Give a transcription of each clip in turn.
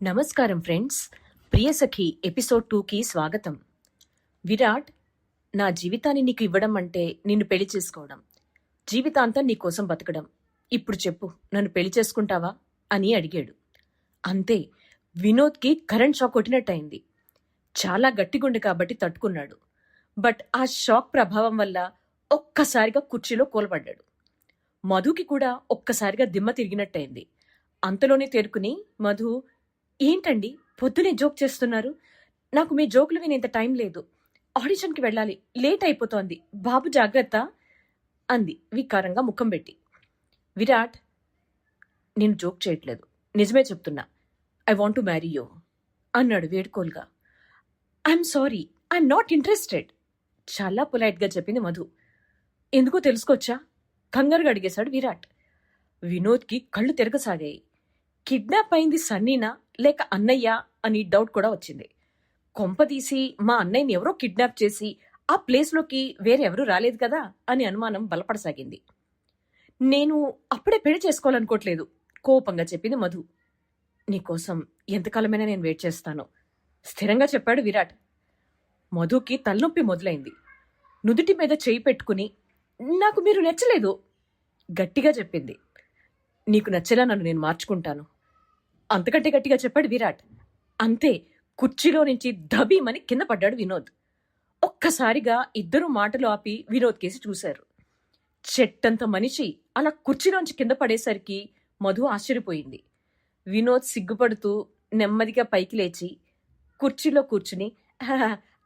నమస్కారం friends, Priyasakhi episode 2కి స్వాగతం. విరాట్, నా జీవితాన్ని నీకు ఇవ్వడం అంటే నిన్ను పెళ్లి చేసుకోవడం, జీవితాంతం నీకోసం బతకడం. ఇప్పుడు చెప్పు, నన్ను పెళ్లి చేసుకుంటావా అని అడిగాడు. అంతే, వినోద్కి కరెంట్ షాక్ కొట్టినట్టయింది. చాలా గట్టిగుండి కాబట్టి తట్టుకున్నాడు. బట్ ఆ షాక్ ప్రభావం వల్ల ఒక్కసారిగా కుర్చీలో కూలబడ్డాడు. మధుకి కూడా ఒక్కసారిగా దిమ్మ తిరిగినట్టయింది. అంతలోనే తేరుకుని, మధు, ఏంటండి పొద్దునే జోక్ చేస్తున్నారు? నాకు మీ జోకులు వినేంత టైం లేదు. ఆడిషన్కి వెళ్ళాలి, లేట్ అయిపోతోంది. బాబు జాగ్రత్త అంది వికారంగా ముఖం పెట్టి. విరాట్, నేను జోక్ చేయట్లేదు, నిజమే చెప్తున్నా. I want to marry you అన్నాడు వేడుకోలుగా. I'm sorry, I'm not interested చాలా పొలైట్గా చెప్పింది మధు. ఎందుకో తెలుసుకోవచ్చా? కంగారుగా అడిగేశాడు విరాట్. వినోద్కి కళ్ళు తిరగసాగాయి. కిడ్నాప్ అయింది సన్నీనా లేక అన్నయ్య అని డౌట్ కూడా వచ్చింది. కొంపదీసి మా అన్నయ్యని ఎవరో కిడ్నాప్ చేసి ఆ ప్లేస్లోకి వేరెవరూ రాలేదు కదా అని అనుమానం బలపడసాగింది. నేను అప్పుడే పెళ్లి చేసుకోవాలనుకోవట్లేదు కోపంగా చెప్పింది మధు. నీకోసం ఎంతకాలమైనా నేను వెయిట్ చేస్తాను స్థిరంగా చెప్పాడు విరాట్. మధుకి తలనొప్పి మొదలైంది. నుదుటి మీద చేయి పెట్టుకుని, నాకు మీరు నచ్చలేదు గట్టిగా చెప్పింది. నీకు నచ్చేలా నన్ను నేను మార్చుకుంటాను అంతకంటే గట్టిగా చెప్పాడు విరాట్. అంతే, కుర్చీలో నుంచి దబీమని కింద పడ్డాడు వినోద్. ఒక్కసారిగా ఇద్దరు మాటలు ఆపి వినోద్ కేసి చూశారు. చెట్టంత మనిషి అలా కుర్చీలోంచి కింద పడేసరికి మధు ఆశ్చర్యపోయింది. వినోద్ సిగ్గుపడుతూ నెమ్మదిగా పైకి లేచి కుర్చీలో కూర్చుని,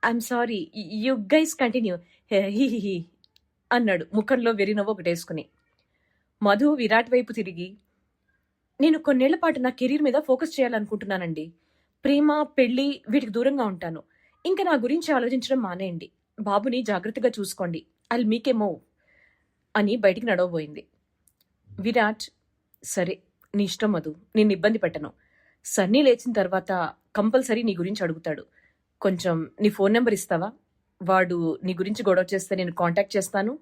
I'm sorry, you guys continue హి అన్నాడు ముఖంలో వెరినవ్వు ఒకటేసుకుని. మధు విరాట్ వైపు తిరిగి, నేను కొన్నేళ్ల పాటు నా కెరీర్ మీద ఫోకస్ చేయాలనుకుంటున్నానండి. ప్రేమ, పెళ్లి వీటికి దూరంగా ఉంటాను. ఇంకా నా గురించి ఆలోచించడం మానేయండి. బాబుని జాగ్రత్తగా చూసుకోండి. ఐల్ మీకే మూవ్ అని బయటికి నడవబోయింది. విరాట్, సరే నీ ఇష్టం మధు, నిన్ను ఇబ్బంది పెట్టను. సన్నీ లేచిన తర్వాత కంపల్సరీ నీ గురించి అడుగుతాడు. కొంచెం నీ ఫోన్ నెంబర్ ఇస్తావా? వాడు నీ గురించి గొడవ చేస్తే నేను కాంటాక్ట్ చేస్తాను.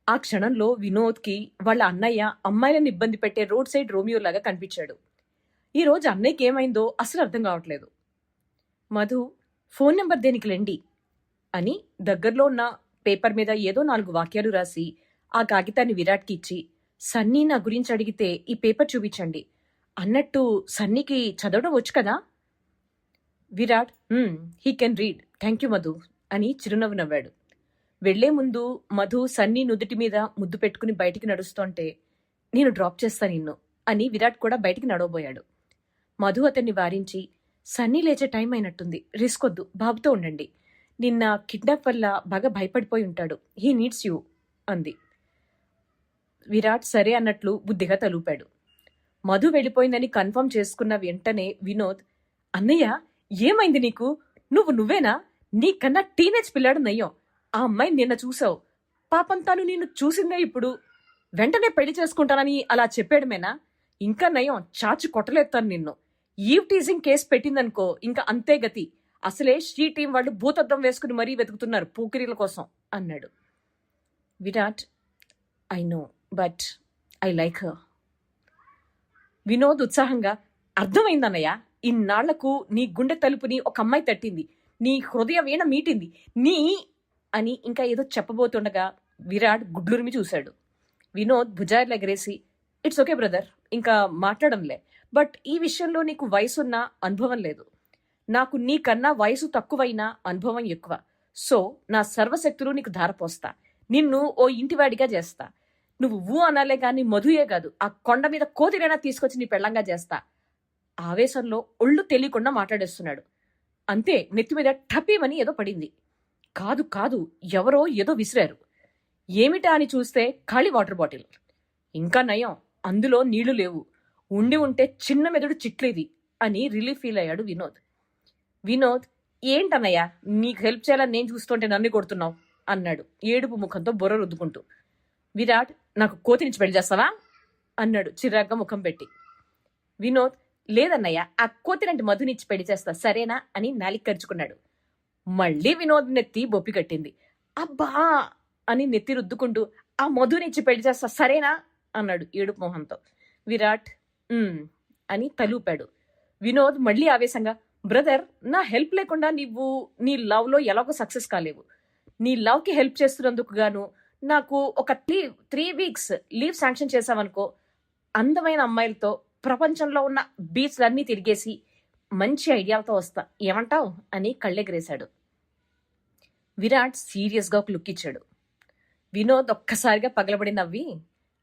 ఆ క్షణంలో వినోద్కి వాళ్ళ అన్నయ్య అమ్మాయిలను ఇబ్బంది పెట్టే రోడ్ సైడ్ రోమియో లాగా కనిపించాడు. ఈరోజు అన్నయ్యకి ఏమైందో అసలు అర్థం కావట్లేదు. మధు, ఫోన్ నెంబర్ దేనికిలేండి అని దగ్గరలో ఉన్న పేపర్ మీద ఏదో 4 వాక్యాలు రాసి ఆ కాగితాన్ని విరాట్కి ఇచ్చి, సన్నీ నా గురించి అడిగితే ఈ పేపర్ చూపించండి అన్నట్టు. సన్నీకి చదవడం వచ్చు కదా? Virat, he can read, thank you Madhu అని చిరునవ్వు నవ్వాడు. వెళ్లే ముందు మధు సన్నీ నుదుటి మీద ముద్దు పెట్టుకుని బయటికి నడుస్తుంటే, నేను డ్రాప్ చేస్తా నిన్ను అని విరాట్ కూడా బయటికి నడవబోయాడు. మధు అతన్ని వారించి, సన్నీ లేచే టైం అయినట్టుంది, రిస్క్ వద్దు, బాబుతో ఉండండి. నిన్న కిడ్నాప్ వల్ల బాగా భయపడిపోయి ఉంటాడు, హీ నీడ్స్ యూ అంది. విరాట్ సరే అన్నట్లు బుద్ధిగా తలూపాడు. మధు వెళ్ళిపోయిందని కన్ఫర్మ్ చేసుకున్న వెంటనే వినోద్, అన్నయ్య ఏమైంది నీకు? నువ్వేనా? నీకన్నా టీనేజ్ పిల్లాడు నయ్యం. ఆ అమ్మాయి నిన్న చూసావు, పాపం తాను నిన్ను చూసిందే ఇప్పుడు. వెంటనే పెళ్లి చేసుకుంటానని అలా చెప్పేయడమేనా? ఇంకా నయం, చాచి కొట్టలేస్తాను నిన్ను. ఈవ్ టీజింగ్ కేసు పెట్టిందనుకో ఇంకా అంతే గతి. అసలే షీ టీం వాళ్ళు భూతద్దం వేసుకుని మరీ వెతుకుతున్నారు పూకిరీల కోసం అన్నాడు. Virat, I know, but I like her. Vinod ఉత్సాహంగా, అర్థమైందన్నయ్య, ఇన్నాళ్లకు నీ గుండె తలుపుని ఒక అమ్మాయి తట్టింది, నీ హృదయ వీణ మీటింది, నీ అని ఇంకా ఏదో చెప్పబోతుండగా విరాట్ గుడ్లురిమి చూశాడు. వినోద్ భుజాలు ఎగరేసి, ఇట్స్ ఓకే బ్రదర్, ఇంకా మాట్లాడంలే. బట్ ఈ విషయంలో నీకు వయసున్న అనుభవం లేదు. నాకు నీకన్నా వయసు తక్కువైనా అనుభవం ఎక్కువ. సో నా సర్వశక్తులు నీకు ధారపోస్తా. నిన్ను ఓ ఇంటివాడిగా చేస్తా. నువ్వు అనాలే గాని మధుయే కాదు, ఆ కొండ మీద కోతిరైనా తీసుకొచ్చి నీ పెళ్ళంగా చేస్తా. ఆవేశంలో ఒళ్ళు తెలియకుండా మాట్లాడేస్తున్నాడు. అంతే, నెత్తి మీద టపీమని ఏదో పడింది. కాదు, ఎవరో ఏదో విసిరారు. ఏమిటా అని చూస్తే ఖాళీ వాటర్ బాటిల్. ఇంకా నయం, అందులో నీళ్లు లేవు. ఉండి ఉంటే చిన్న మెదడు చిట్లేది అని రిలీఫ్ ఫీల్ అయ్యాడు వినోద్. వినోద్, ఏంటన్నయ్య, నీకు హెల్ప్ చేయాలని నేను చూస్తుంటే నన్ను కొడుతున్నావు అన్నాడు ఏడుపు ముఖంతో బొర్ర రుద్దుకుంటూ. విరాట్, నాకు కోతినిచ్చి పెళ్లి చేస్తావా అన్నాడు చిరాగ్గా ముఖం పెట్టి. వినోద్, లేదన్నయ్య, ఆ కోతినంటి మధునిచ్చి పెళ్లి చేస్తా, సరేనా అని నాలిక కరుచుకున్నాడు. మళ్లీ వినోద్ నెత్తి బొప్పి కట్టింది. అబ్బా అని నెత్తి రుద్దుకుంటూ, ఆ మధునిచ్చి పెళ్లి చేస్తా, సరేనా అన్నాడు ఏడుపు మొహంతో. విరాట్ అని తలూపాడు. వినోద్ మళ్ళీ ఆవేశంగా, బ్రదర్, నా హెల్ప్ లేకుండా నీవు నీ లవ్లో ఎలాగో సక్సెస్ కాలేవు. నీ లవ్కి హెల్ప్ చేస్తున్నందుకు గాను నాకు ఒక 3 వీక్స్ లీవ్ శాంక్షన్ చేసావనుకో, అందమైన అమ్మాయిలతో ప్రపంచంలో ఉన్న బీచ్లన్నీ తిరిగేసి మంచి ఐడియాలతో వస్తా, ఏమంటావ్ అని కళ్ళెగరేశాడు. విరాట్ సీరియస్గా ఒక లుక్ ఇచ్చాడు. వినోద్ ఒక్కసారిగా పగలబడి నవ్వి,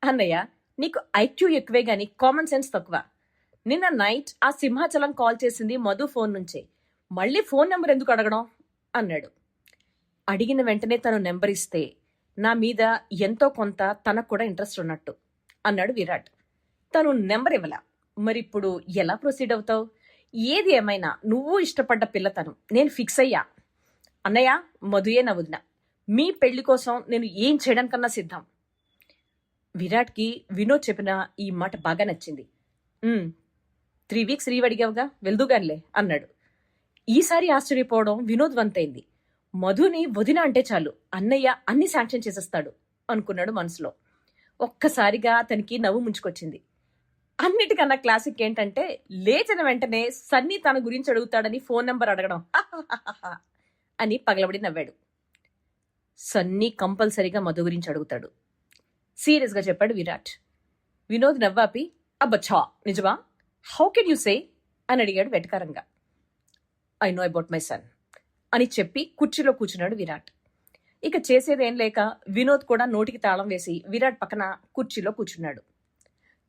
అన్నయ్య, నీకు ఐక్యూ ఎక్కువే గాని కామన్ సెన్స్ తక్కువ. నిన్న నైట్ ఆ సింహాచలం కాల్ చేసింది మధు ఫోన్ నుంచే. మళ్ళీ ఫోన్ నెంబర్ ఎందుకు అడగడం అన్నాడు. అడిగిన వెంటనే తను నెంబర్ ఇస్తే నా మీద ఎంతో కొంత తనకు కూడా ఇంట్రెస్ట్ ఉన్నట్టు అన్నాడు విరాట్. తను నెంబర్ ఇవ్వలా. మరిప్పుడు ఎలా ప్రొసీడ్ అవుతావు? ఏది ఏమైనా నువ్వు ఇష్టపడ్డ పిల్ల తను. నేను ఫిక్స్ అయ్యా. అన్నయ్య, మధుయే నా వదిన. మీ పెళ్లి కోసం నేను ఏం చేయడానికన్నా సిద్ధం. విరాట్కి వినోద్ చెప్పిన ఈ మాట బాగా నచ్చింది. 3 వీక్స్ లీవ్ అడిగావుగా, వెళ్దుగానిలే అన్నాడు. ఈసారి ఆశ్చర్యపోవడం వినోద్ వంతైంది. మధుని వదిన అంటే చాలు, అన్నయ్య అన్ని శాంక్షన్ చేసేస్తాడు అనుకున్నాడు మనసులో. ఒక్కసారిగా అతనికి నవ్వు ముంచుకొచ్చింది. అన్నిటికన్నా క్లాసిక్ ఏంటంటే, లేచిన వెంటనే సన్నీ తన గురించి అడుగుతాడని ఫోన్ నెంబర్ అడగడం అని పగలబడి నవ్వాడు. సన్నీ కంపల్సరీగా మధు గురించి అడుగుతాడు, సీరియస్గా చెప్పాడు విరాట్. వినోద్ నవ్వాపి, అబ్బచ్చా నిజమా? హౌ కెన్ యూ సే అని అడిగాడు వెటకారంగా. I know about my son అని చెప్పి కుర్చీలో కూర్చున్నాడు విరాట్. ఇక చేసేదేం లేక వినోద్ కూడా నోటికి తాళం వేసి విరాట్ పక్కన కుర్చీలో కూర్చున్నాడు.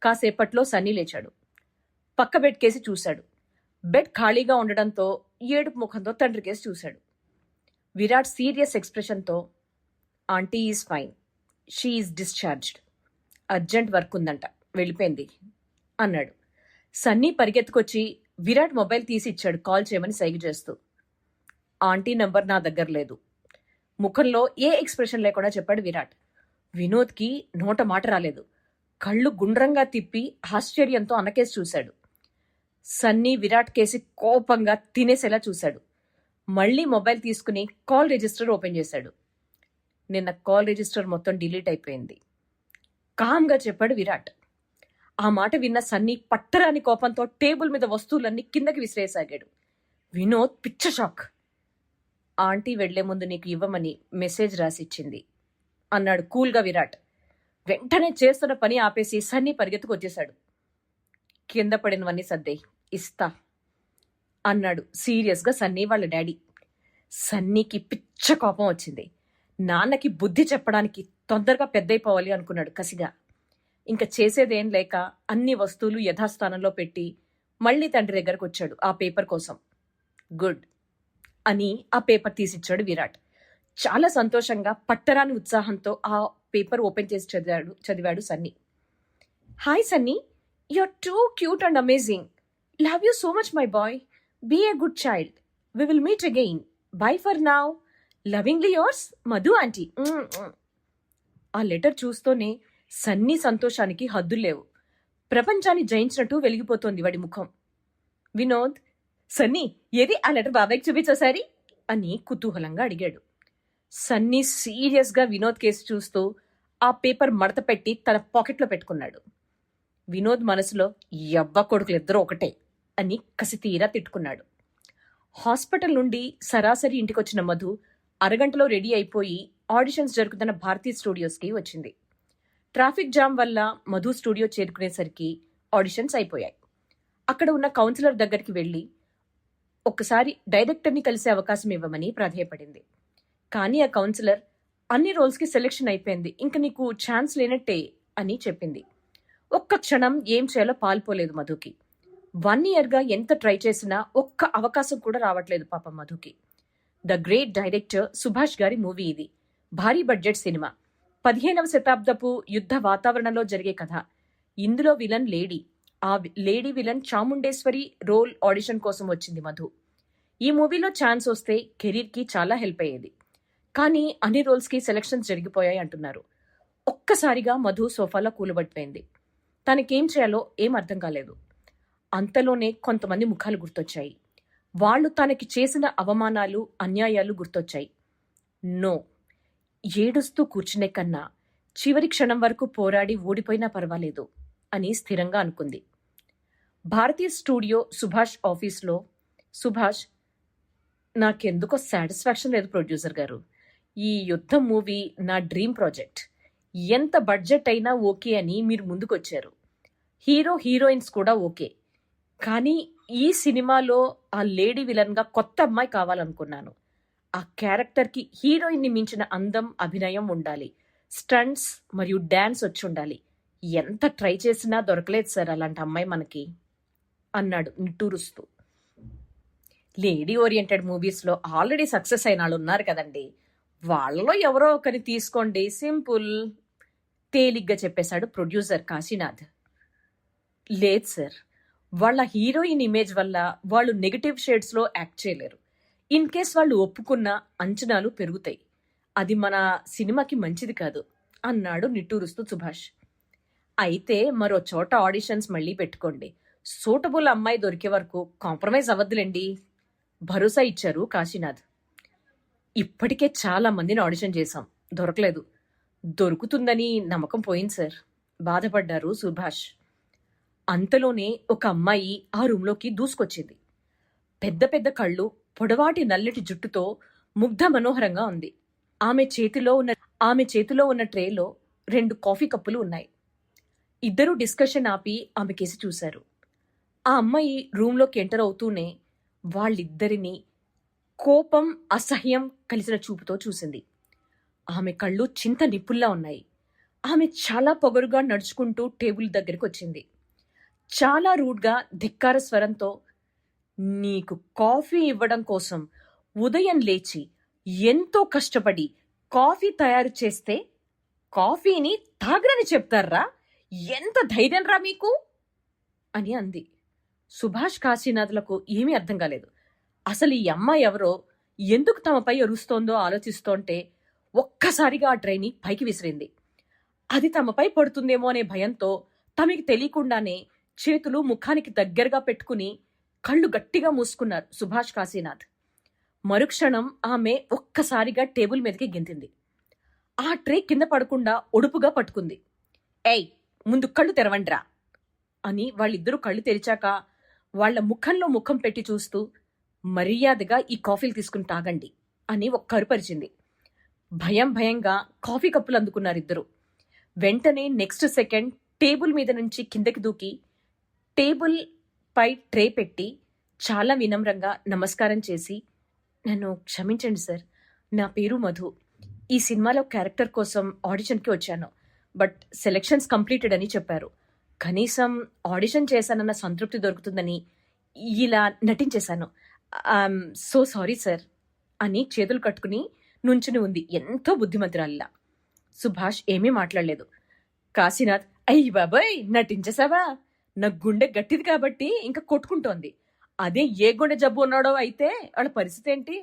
కాసేపట్లో సన్నీ లేచాడు. పక్క బెడ్ కేసి చూశాడు. బెడ్ ఖాళీగా ఉండడంతో ఏడుపు ముఖంతో తండ్రి కేసి చూశాడు. విరాట్ సీరియస్ ఎక్స్ప్రెషన్తో, aunty is fine, she is discharged, urgent work ఉందంట, వెళ్ళిపోయింది అన్నాడు. సన్నీ పరిగెత్తుకొచ్చి విరాట్ మొబైల్ తీసి ఇచ్చాడు కాల్ చేయమని సైగ చేస్తూ. ఆంటీ నంబర్ నా దగ్గర లేదు. ముఖంలో ఏ ఎక్స్ప్రెషన్ లేకుండా చెప్పాడు విరాట్. వినోద్కి నోట మాట రాలేదు. కళ్ళు గుండ్రంగా తిప్పి ఆశ్చర్యంతో అన్నకేసి చూశాడు. సన్నీ విరాట్ కేసి కోపంగా తినేసేలా చూశాడు. మళ్ళీ మొబైల్ తీసుకుని కాల్ రిజిస్టర్ ఓపెన్ చేశాడు. నిన్న కాల్ రిజిస్టర్ మొత్తం డిలీట్ అయిపోయింది, కామ్గా చెప్పాడు విరాట్. ఆ మాట విన్న సన్నీ పట్టరాని కోపంతో టేబుల్ మీద వస్తువులన్నీ కిందకి విసిరేసాగాడు. వినోద్ పిచ్చ షాక్. ఆంటీ వెళ్లే ముందు నీకు ఇవ్వమని మెసేజ్ రాసిచ్చింది అన్నాడు కూల్గా విరాట్. వెంటనే చేస్తున్న పని ఆపేసి సన్నీ పరిగెత్తుకు వచ్చేశాడు. కింద పడినవన్నీ సర్దేయ్, ఇస్తా అన్నాడు సీరియస్గా సన్నీ వాళ్ళ డాడీ. సన్నీకి పిచ్చ కోపం వచ్చింది. నాన్నకి బుద్ధి చెప్పడానికి తొందరగా పెద్దయిపోవాలి అనుకున్నాడు కసిగా. ఇంకా చేసేదేం లేక అన్ని వస్తువులు యథాస్థానంలో పెట్టి మళ్ళీ తండ్రి దగ్గరకు వచ్చాడు ఆ పేపర్ కోసం. గుడ్ అని ఆ పేపర్ తీసిచ్చాడు విరాట్. చాలా సంతోషంగా పట్టరాని ఉత్సాహంతో ఆ పేపర్ ఓపెన్ చేసి చదివాడు Sunny. Hi Sunny, you're too cute and amazing. Love you so much my boy. Be a good child. We will meet again. Bye for now. Lovingly yours, Madhu aunty. ఆ letter చూస్తూనే Sunny సంతోషానికి హద్దులేవు. ప్రపంచాన్ని జయించినట్టు వెలిగిపోతోంది వాడి ముఖం. వినోద్, సన్నీ, ఏది ఆ లెటర్ బాబాయ్కి చూపించోసారి అని కుతూహలంగా అడిగాడు. సన్నీ సీరియస్గా వినోద్ కేసు చూస్తూ ఆ పేపర్ మడత పెట్టి తన పాకెట్లో పెట్టుకున్నాడు. వినోద్ మనసులో యవ్వ కొడుకులిద్దరూ ఒకటే అని కసి తీరా తిట్టుకున్నాడు. హాస్పిటల్ నుండి సరాసరి ఇంటికొచ్చిన మధు అరగంటలో రెడీ అయిపోయి ఆడిషన్స్ జరుగుతున్న భారతీ స్టూడియోస్కి వచ్చింది. ట్రాఫిక్ జామ్ వల్ల మధు స్టూడియో చేరుకునేసరికి ఆడిషన్స్ అయిపోయాయి. అక్కడ ఉన్న కౌన్సిలర్ దగ్గరికి వెళ్ళి ఒక్కసారి డైరెక్టర్ని కలిసే అవకాశం ఇవ్వమని ప్రాధేయపడింది. కానీ ఆ కౌన్సిలర్, అన్ని రోల్స్కి సెలెక్షన్ అయిపోయింది, ఇంక నీకు ఛాన్స్ లేనట్టే అని చెప్పింది. ఒక్క క్షణం ఏం చేయాలో పాల్పోలేదు మధుకి. 1 yearగా ఎంత ట్రై చేసినా ఒక్క అవకాశం కూడా రావట్లేదు పాపం మధుకి. ద గ్రేట్ డైరెక్టర్ సుభాష్ గారి మూవీ ఇది. భారీ బడ్జెట్ సినిమా. 15వ శతాబ్దపు యుద్ధ వాతావరణంలో జరిగే కథ. ఇందులో విలన్ లేడీ. ఆ lady villain Chamundeshwari role audition కోసం వచ్చింది మధు. ఈ మూవీలో ఛాన్స్ వస్తే కెరీర్కి చాలా హెల్ప్ అయ్యేది. కానీ అన్ని రోల్స్కి సెలక్షన్స్ జరిగిపోయాయి అంటున్నారు. ఒక్కసారిగా మధు సోఫాలో కూలబడిపోయింది. తనకేం చేయాలో ఏం అర్థం కాలేదు. అంతలోనే కొంతమంది ముఖాలు గుర్తొచ్చాయి. వాళ్ళు తనకి చేసిన అవమానాలు, అన్యాయాలు గుర్తొచ్చాయి. నో, ఏడుస్తూ కూర్చునే కన్నా చివరి క్షణం వరకు పోరాడి ఓడిపోయినా పర్వాలేదు అని స్థిరంగా అనుకుంది. భారతీయ స్టూడియో సుభాష్ ఆఫీస్లో. సుభాష్, నాకెందుకో సాటిస్ఫాక్షన్ లేదు ప్రొడ్యూసర్ గారు. ఈ యుద్ధం మూవీ నా డ్రీమ్ ప్రాజెక్ట్. ఎంత బడ్జెట్ అయినా ఓకే అని మీరు ముందుకొచ్చారు. హీరో హీరోయిన్స్ కూడా ఓకే. కానీ ఈ సినిమాలో ఆ లేడీ విలన్గా కొత్త అమ్మాయి కావాలనుకున్నాను. ఆ క్యారెక్టర్కి హీరోయిన్ని మించిన అందం, అభినయం ఉండాలి. స్టంట్స్ మరియు డాన్స్ వచ్చి ఉండాలి. ఎంత ట్రై చేసినా దొరకలేదు సార్ అలాంటి అమ్మాయి మనకి అన్నాడు నిట్టూరుస్తూ. లేడీ ఓరియంటెడ్ మూవీస్లో ఆల్రెడీ సక్సెస్ అయిన వాళ్ళు ఉన్నారు కదండి, వాళ్ళలో ఎవరో ఒకరిని తీసుకోండి, సింపుల్, తేలిగ్గా చెప్పేశాడు ప్రొడ్యూసర్ కాశీనాథ్. లేదు సార్, వాళ్ళ హీరోయిన్ ఇమేజ్ వల్ల వాళ్ళు నెగటివ్ షేడ్స్లో యాక్ట్ చేయలేరు. ఇన్ కేస్ వాళ్ళు ఒప్పుకున్న అంచనాలు పెరుగుతాయి. అది మన సినిమాకి మంచిది కాదు అన్నాడు నిట్టూరుస్తూ సుభాష్. అయితే మరో చోట ఆడిషన్స్ మళ్ళీ పెట్టుకోండి. సూటబుల్ అమ్మాయి దొరికే వరకు కాంప్రమైజ్ అవ్వద్దులేండి భరోసా ఇచ్చారు కాశీనాథ్. ఇప్పటికే చాలా మందిని ఆడిషన్ చేశాం, దొరకలేదు. దొరుకుతుందని నమ్మకం పోయింది సార్ బాధపడ్డారు సుభాష్. అంతలోనే ఒక అమ్మాయి ఆ రూంలోకి దూసుకొచ్చింది. పెద్ద పెద్ద కళ్ళు, పొడవాటి నల్లటి జుట్టుతో ముగ్ధ మనోహరంగా ఉంది. ఆమె చేతిలో ఉన్న ట్రేలో 2 కాఫీ కప్పులు ఉన్నాయి. ఇద్దరూ డిస్కషన్ ఆపి ఆమె కేసి చూశారు. ఆ అమ్మాయి రూంలోకి ఎంటర్ అవుతూనే వాళ్ళిద్దరినీ కోపం, అసహ్యం కలిసిన చూపుతో చూసింది. ఆమె కళ్ళు చింత నిప్పుల్లా ఉన్నాయి. ఆమె చాలా పొగరుగా నడుచుకుంటూ టేబుల్ దగ్గరికి వచ్చింది. చాలా రూడ్గా, ధిక్కార స్వరంతో, నీకు కాఫీ ఇవ్వడం కోసం ఉదయం లేచి ఎంతో కష్టపడి కాఫీ తయారు చేస్తే కాఫీని తాగరని చెప్తారా? ఎంత ధైర్యం రా మీకు అని అంది. సుభాష్ కాశీనాథ్లకు ఏమీ అర్థం కాలేదు. అసలు ఈ అమ్మాయి ఎవరో, ఎందుకు తమపై అరుస్తోందో ఆలోచిస్తోంటే ఒక్కసారిగా ఆ ట్రైని పైకి విసిరింది. అది తమపై పడుతుందేమో అనే భయంతో తమకి తెలియకుండానే చేతులు ముఖానికి దగ్గరగా పెట్టుకుని కళ్ళు గట్టిగా మూసుకున్నారు సుభాష్ కాశీనాథ్. మరుక్షణం ఆమె ఒక్కసారిగా టేబుల్ మీదకి గెంతింది. ఆ ట్రే కింద పడకుండా ఒడుపుగా పట్టుకుంది. ఏయ్, ముందు కళ్ళు తెరవండ్రా అని వాళ్ళిద్దరూ కళ్ళు తెరిచాక వాళ్ల ముఖంలో ముఖం పెట్టి చూస్తూ, మర్యాదగా ఈ కాఫీలు తీసుకుని తాగండి అని ఒక్క అరుపరిచింది. భయంగా కాఫీ కప్పులు అందుకున్నారు ఇద్దరు. వెంటనే నెక్స్ట్ సెకండ్ టేబుల్ మీద నుంచి కిందకి దూకి టేబుల్ పై ట్రే పెట్టి చాలా వినమ్రంగా నమస్కారం చేసి, నన్ను క్షమించండి సార్, నా పేరు మధు. ఈ సినిమాలో క్యారెక్టర్ కోసం ఆడిషన్కి వచ్చాను, బట్ సెలెక్షన్స్ కంప్లీటెడ్ అని చెప్పారు. కనీసం ఆడిషన్ చేశానన్న సంతృప్తి దొరుకుతుందని ఇలా నటించేశాను. సో సారీ సార్ అని చేతులు కట్టుకుని నుంచుని ఉంది ఎంతో బుద్ధిమంతురాలిలా. సుభాష్ ఏమీ మాట్లాడలేదు. కాశీనాథ్, అయ్యి బాబాయ్ నటించేశావా? నా గుండె గట్టిది కాబట్టి ఇంకా కొట్టుకుంటోంది. అదే ఏ గుండె జబ్బు ఉన్నాడో అయితే వాళ్ళ పరిస్థితి ఏంటి?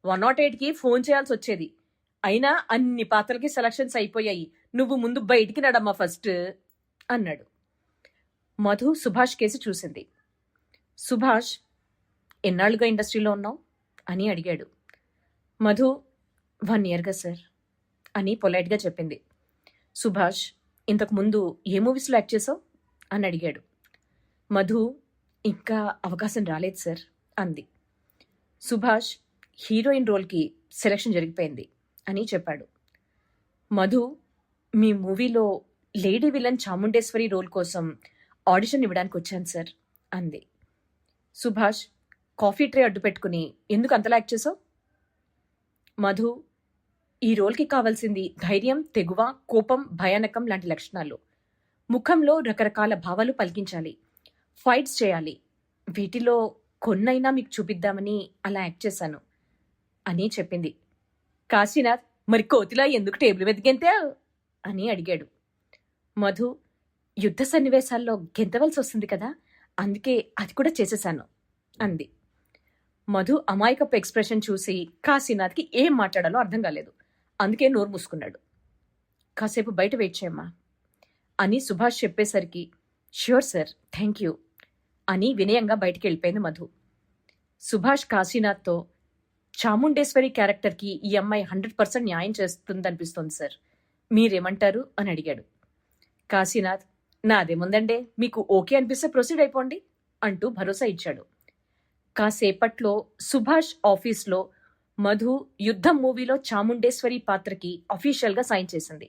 108కి ఫోన్ చేయాల్సి వచ్చేది. అయినా అన్ని పాత్రలకి సెలక్షన్స్ అయిపోయాయి. నువ్వు ముందు బయటికి నడమ్మా ఫస్ట్ అన్నాడు. మధు సుభాష్ కేసి చూసింది. సుభాష్, ఎన్నాళ్ళుగా ఇండస్ట్రీలో ఉన్నావు అని అడిగాడు. మధు, 1 yearగా సార్ అని పొలైట్గా చెప్పింది. సుభాష్, ఇంతకుముందు ఏ మూవీస్లో యాక్ట్ చేసావు అని అడిగాడు. మధు, ఇంకా అవకాశం రాలేదు సార్ అంది. సుభాష్, హీరోయిన్ రోల్కి సెలక్షన్ జరిగిపోయింది అని చెప్పాడు. మధు, మీ మూవీలో లేడీ విలన్ చాముండేశ్వరి రోల్ కోసం ఆడిషన్ ఇవ్వడానికి వచ్చాను సార్ అంది. సుభాష్, కాఫీ ట్రే అడ్డు పెట్టుకుని ఎందుకు అంతలా యాక్ట్ చేసావు? మధు, ఈ రోల్కి కావాల్సింది ధైర్యం, తెగువ, కోపం, భయానకం లాంటి లక్షణాలు. ముఖంలో రకరకాల భావాలు పలికించాలి, ఫైట్స్ చేయాలి. వీటిలో కొన్నైనా మీకు చూపిద్దామని అలా యాక్ట్ చేశాను అని చెప్పింది. కాశీనాథ్, మరి కోతిలా ఎందుకు టేబుల్ మీద గెంతావు అని అడిగాడు. మధు, యుద్ధ సన్నివేశాల్లో గెంతవలసి వస్తుంది కదా, అందుకే అది కూడా చేసేశాను అంది. మధు అమాయకపు ఎక్స్ప్రెషన్ చూసి కాశీనాథ్కి ఏం మాట్లాడాలో అర్థం కాలేదు. అందుకే నోరు మూసుకున్నాడు. కాసేపు బయట వెయిట్ చేయమ్మా అని సుభాష్ చెప్పేసరికి, ష్యూర్ సార్, థ్యాంక్ యూ అని వినయంగా బయటికి వెళ్ళిపోయింది మధు. సుభాష్ కాశీనాథ్తో, చాముండేశ్వరి క్యారెక్టర్కి ఈ అమ్మాయి 100% న్యాయం చేస్తుందనిపిస్తోంది సార్, మీరేమంటారు అని అడిగాడు. కాశీనాథ్, నాదేముందండే, మీకు ఓకే అనిపిస్తే ప్రొసీడ్ అయిపోండి అంటూ భరోసా ఇచ్చాడు. కాసేపట్లో సుభాష్ ఆఫీస్లో మధు యుద్ధం మూవీలో చాముండేశ్వరి పాత్రకి అఫీషియల్గా సైన్ చేసింది.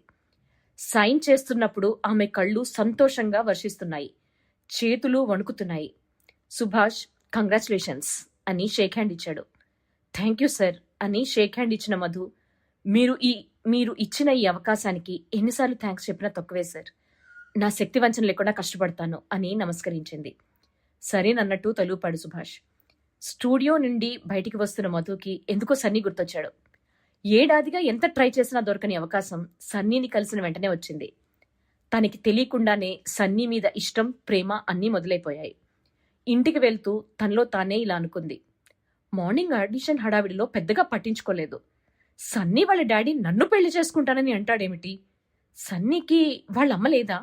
సైన్ చేస్తున్నప్పుడు ఆమె కళ్ళు సంతోషంగా వర్షిస్తున్నాయి, చేతులు వణుకుతున్నాయి. సుభాష్ కంగ్రాచులేషన్స్ అని షేక్ హ్యాండ్ ఇచ్చాడు. థ్యాంక్ యూ సార్ అని షేక్ హ్యాండ్ ఇచ్చిన మధు, మీరు ఇచ్చిన ఈ అవకాశానికి ఎన్నిసార్లు థ్యాంక్స్ చెప్పినా తక్కువే సార్, నా శక్తి వంచన లేకుండా కష్టపడతాను అని నమస్కరించింది. సరేనన్నట్టు తలూపాడు సుభాష్. స్టూడియో నుండి బయటికి వస్తున్న మధుకి ఎందుకో సన్నీ గుర్తొచ్చాడు. ఏడాదిగా ఎంత ట్రై చేసినా దొరకని అవకాశం సన్నీని కలిసిన వెంటనే వచ్చింది. తనకి తెలియకుండానే సన్నీ మీద ఇష్టం, ప్రేమ అన్నీ మొదలైపోయాయి. ఇంటికి వెళ్తూ తనలో తానే ఇలా అనుకుంది. మార్నింగ్ ఆడిషన్ హడావిడిలో పెద్దగా పట్టించుకోలేదు. సన్నీ వాళ్ళ డాడీ నన్ను పెళ్లి చేసుకుంటానని అంటాడేమిటి? సన్నీకి వాళ్ళ అమ్మ లేదా?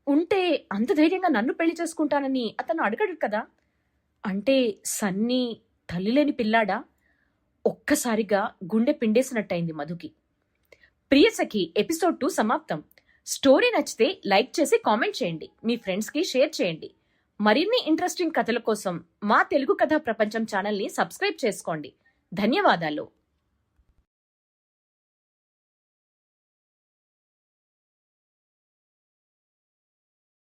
ఉంటే అంత ధైర్యంగా నన్ను పెళ్లి చేసుకుంటానని అతను అడగడు కదా. అంటే సన్నీ తల్లి లేని పిల్లాడా? ఒక్కసారిగా గుండె పిండేసినట్టయింది మధుకి. ప్రియసఖి ఎపిసోడ్ 2 సమాప్తం. స్టోరీ నచ్చితే లైక్ చేసి కామెంట్ చేయండి, మీ ఫ్రెండ్స్కి షేర్ చేయండి. మరిన్ని ఇంట్రెస్టింగ్ కథల కోసం మా తెలుగు కథా ప్రపంచం ఛానల్ని సబ్స్క్రైబ్ చేసుకోండి. ధన్యవాదాలు.